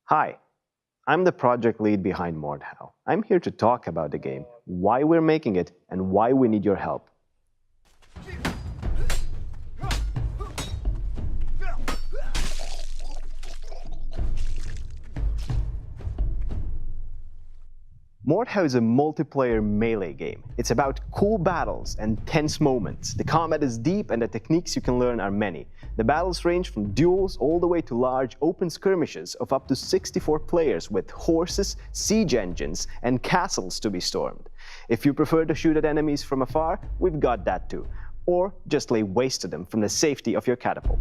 Hi, I'm the project lead behind Mordhau. I'm here to talk about the game, why we're making it, and why we need your help. Mordhau is a multiplayer melee game. It's about cool battles and tense moments. The combat is deep and the techniques you can learn are many. The battles range from duels all the way to large open skirmishes of up to 64 players with horses, siege engines, and castles to be stormed. If you prefer to shoot at enemies from afar, we've got that too. Or just lay waste to them from the safety of your catapult.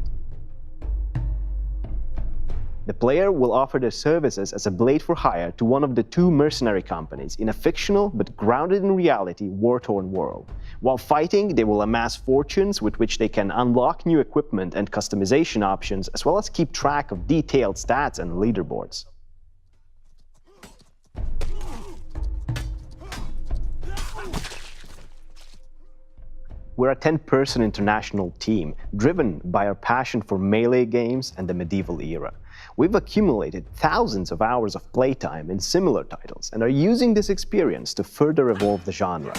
The player will offer their services as a blade for hire to one of the two mercenary companies in a fictional but grounded in reality war-torn world. While fighting, they will amass fortunes with which they can unlock new equipment and customization options, as well as keep track of detailed stats and leaderboards. We're a 10-person international team, driven by our passion for melee games and the medieval era. We've accumulated thousands of hours of playtime in similar titles and are using this experience to further evolve the genre.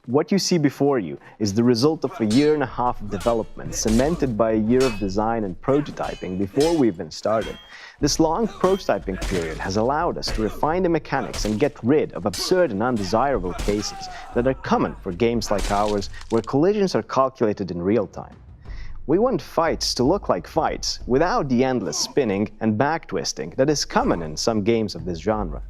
What you see before you is the result of a year and a half of development, cemented by a year of design and prototyping before we even started. This long prototyping period has allowed us to refine the mechanics and get rid of absurd and undesirable cases that are common for games like ours, where collisions are calculated in real time. We want fights to look like fights, without the endless spinning and back twisting that is common in some games of this genre.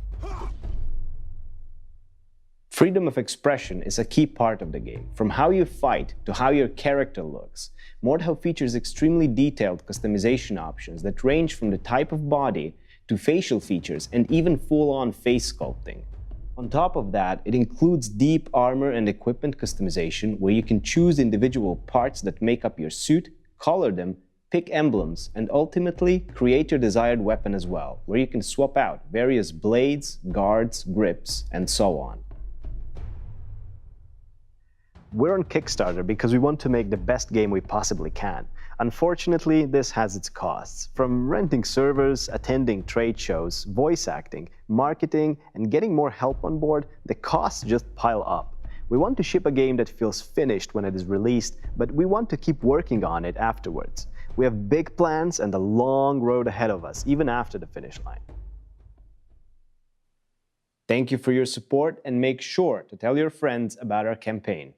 Freedom of expression is a key part of the game, from how you fight to how your character looks. Mordhau features extremely detailed customization options that range from the type of body to facial features and even full-on face sculpting. On top of that, it includes deep armor and equipment customization, where you can choose individual parts that make up your suit, color them, pick emblems, and ultimately create your desired weapon as well, where you can swap out various blades, guards, grips, and so on. We're on Kickstarter because we want to make the best game we possibly can. Unfortunately, this has its costs. From renting servers, attending trade shows, voice acting, marketing, and getting more help on board, the costs just pile up. We want to ship a game that feels finished when it is released, but we want to keep working on it afterwards. We have big plans and a long road ahead of us, even after the finish line. Thank you for your support, and make sure to tell your friends about our campaign.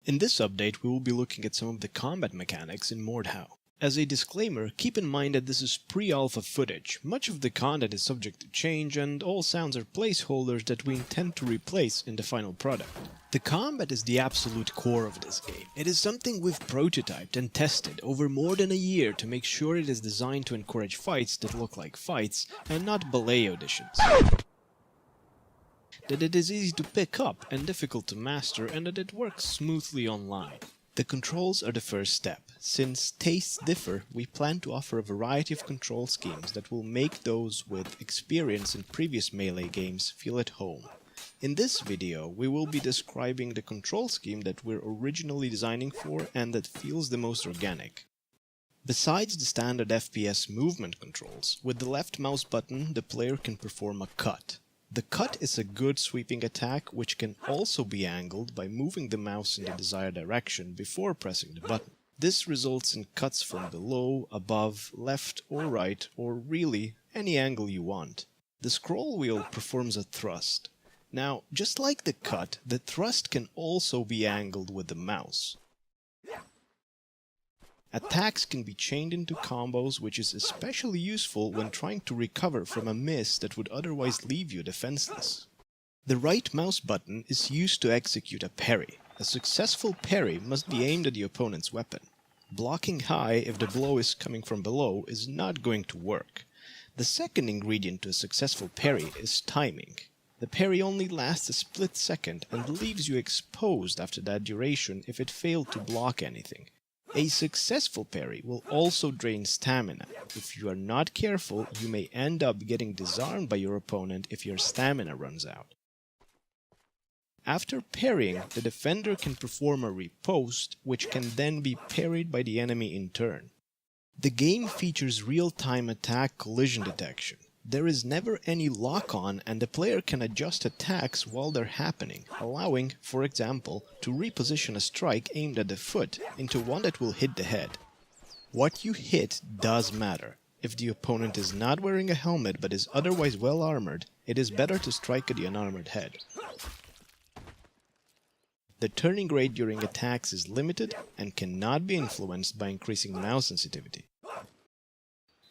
In this update, we will be looking at some of the combat mechanics in Mordhau. As a disclaimer, keep in mind that this is pre-alpha footage. Much of the content is subject to change, and all sounds are placeholders that we intend to replace in the final product. The combat is the absolute core of this game. It is something we've prototyped and tested over more than a year to make sure it is designed to encourage fights that look like fights and not ballet auditions. That it is easy to pick up and difficult to master, and that it works smoothly online. The controls are the first step. Since tastes differ, we plan to offer a variety of control schemes that will make those with experience in previous melee games feel at home. In this video, we will be describing the control scheme that we're originally designing for and that feels the most organic. Besides the standard FPS movement controls, with the left mouse button the player can perform a cut. The cut is a good sweeping attack, which can also be angled by moving the mouse in the desired direction before pressing the button. This results in cuts from below, above, left or right, or really any angle you want. The scroll wheel performs a thrust. Now, just like the cut, the thrust can also be angled with the mouse. Attacks can be chained into combos, which is especially useful when trying to recover from a miss that would otherwise leave you defenseless. The right mouse button is used to execute a parry. A successful parry must be aimed at the opponent's weapon. Blocking high if the blow is coming from below is not going to work. The second ingredient to a successful parry is timing. The parry only lasts a split second and leaves you exposed after that duration if it failed to block anything. A successful parry will also drain stamina. If you are not careful, you may end up getting disarmed by your opponent if your stamina runs out. After parrying, the defender can perform a riposte, which can then be parried by the enemy in turn. The game features real-time attack collision detection. There is never any lock-on, and the player can adjust attacks while they're happening, allowing, for example, to reposition a strike aimed at the foot into one that will hit the head. What you hit does matter. If the opponent is not wearing a helmet but is otherwise well armored, it is better to strike at the unarmored head. The turning rate during attacks is limited and cannot be influenced by increasing mouse sensitivity.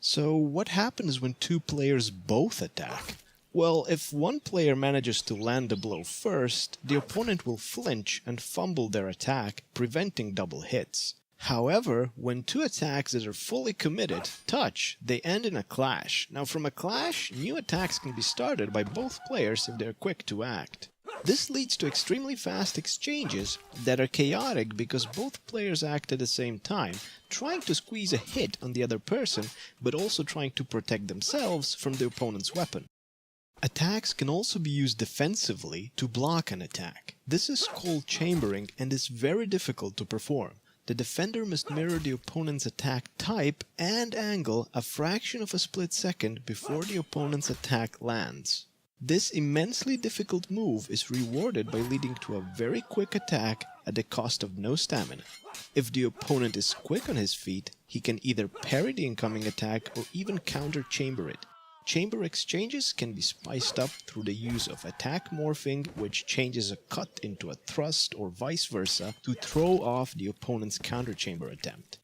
So what happens when two players both attack? Well, if one player manages to land the blow first, the opponent will flinch and fumble their attack, preventing double hits. However, when two attacks that are fully committed touch, they end in a clash. Now from a clash, new attacks can be started by both players if they're quick to act. This leads to extremely fast exchanges that are chaotic because both players act at the same time, trying to squeeze a hit on the other person, but also trying to protect themselves from the opponent's weapon. Attacks can also be used defensively to block an attack. This is called chambering and is very difficult to perform. The defender must mirror the opponent's attack type and angle a fraction of a split second before the opponent's attack lands. This immensely difficult move is rewarded by leading to a very quick attack at the cost of no stamina. If the opponent is quick on his feet, he can either parry the incoming attack or even counter-chamber it. Chamber exchanges can be spiced up through the use of attack morphing, which changes a cut into a thrust or vice versa to throw off the opponent's counter-chamber attempt.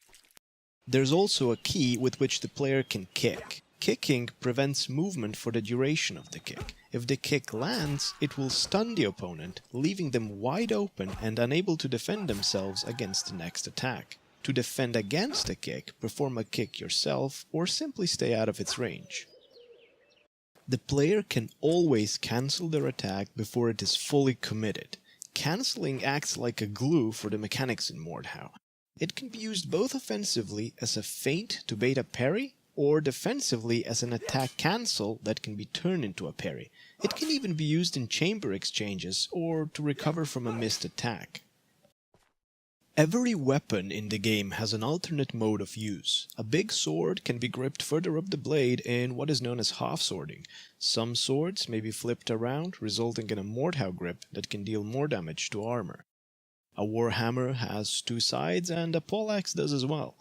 There's also a key with which the player can kick. Kicking prevents movement for the duration of the kick. If the kick lands, it will stun the opponent, leaving them wide open and unable to defend themselves against the next attack. To defend against a kick, perform a kick yourself or simply stay out of its range. The player can always cancel their attack before it is fully committed. Canceling acts like a glue for the mechanics in Mordhau. It can be used both offensively as a feint to bait a parry, or defensively as an attack cancel that can be turned into a parry. It can even be used in chamber exchanges or to recover from a missed attack. Every weapon in the game has an alternate mode of use. A big sword can be gripped further up the blade in what is known as half-swording. Some swords may be flipped around, resulting in a Mordhau grip that can deal more damage to armor. A warhammer has two sides and a poleaxe does as well.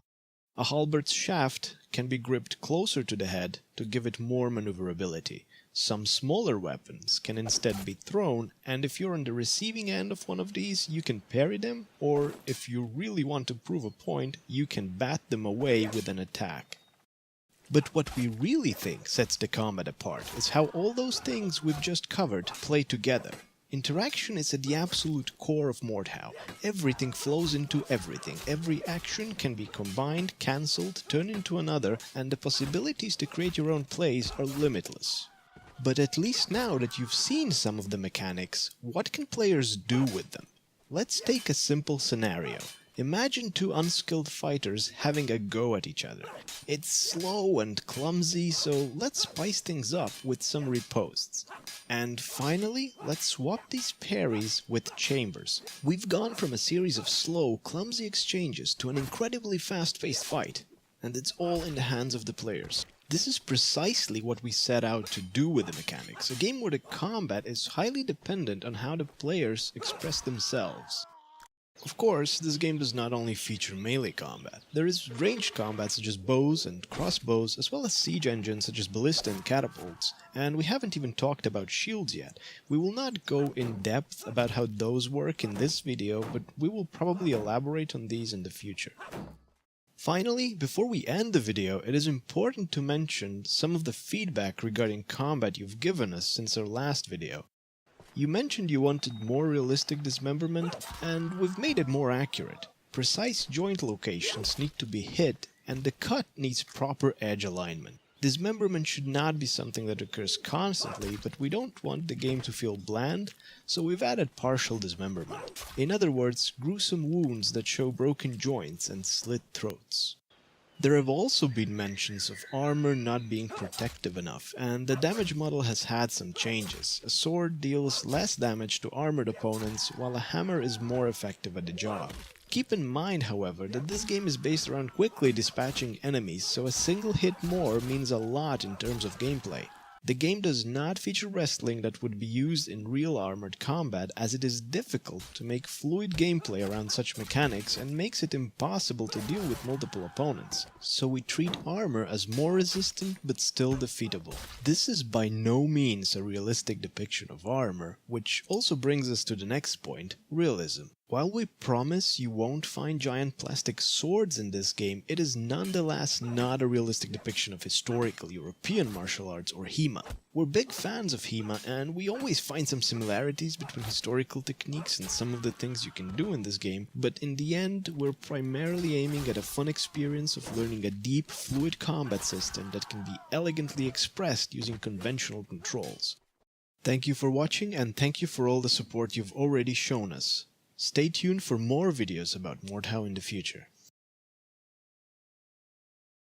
A halbert's shaft can be gripped closer to the head to give it more maneuverability. Some smaller weapons can instead be thrown, and if you're on the receiving end of one of these, you can parry them, or if you really want to prove a point, you can bat them away with an attack. But what we really think sets the combat apart is how all those things we've just covered play together. Interaction is at the absolute core of Mordhau. Everything flows into everything. Every action can be combined, cancelled, turned into another, and the possibilities to create your own plays are limitless. But at least now that you've seen some of the mechanics, what can players do with them? Let's take a simple scenario. Imagine two unskilled fighters having a go at each other. It's slow and clumsy, so let's spice things up with some ripostes. And finally, let's swap these parries with chambers. We've gone from a series of slow, clumsy exchanges to an incredibly fast-paced fight, and it's all in the hands of the players. This is precisely what we set out to do with the mechanics, a game where the combat is highly dependent on how the players express themselves. Of course, this game does not only feature melee combat. There is ranged combat such as bows and crossbows, as well as siege engines such as ballista and catapults, and we haven't even talked about shields yet. We will not go in depth about how those work in this video, but we will probably elaborate on these in the future. Finally, before we end the video, it is important to mention some of the feedback regarding combat you've given us since our last video. You mentioned you wanted more realistic dismemberment, and we've made it more accurate. Precise joint locations need to be hit, and the cut needs proper edge alignment. Dismemberment should not be something that occurs constantly, but we don't want the game to feel bland, so we've added partial dismemberment. In other words, gruesome wounds that show broken joints and slit throats. There have also been mentions of armor not being protective enough, and the damage model has had some changes. A sword deals less damage to armored opponents, while a hammer is more effective at the job. Keep in mind, however, that this game is based around quickly dispatching enemies, so a single hit more means a lot in terms of gameplay. The game does not feature wrestling that would be used in real armored combat, as it is difficult to make fluid gameplay around such mechanics and makes it impossible to deal with multiple opponents. So we treat armor as more resistant but still defeatable. This is by no means a realistic depiction of armor, which also brings us to the next point, realism. While we promise you won't find giant plastic swords in this game, it is nonetheless not a realistic depiction of historical European martial arts or HEMA. We're big fans of HEMA, and we always find some similarities between historical techniques and some of the things you can do in this game, but in the end, we're primarily aiming at a fun experience of learning a deep, fluid combat system that can be elegantly expressed using conventional controls. Thank you for watching, and thank you for all the support you've already shown us. Stay tuned for more videos about Mordhau in the future.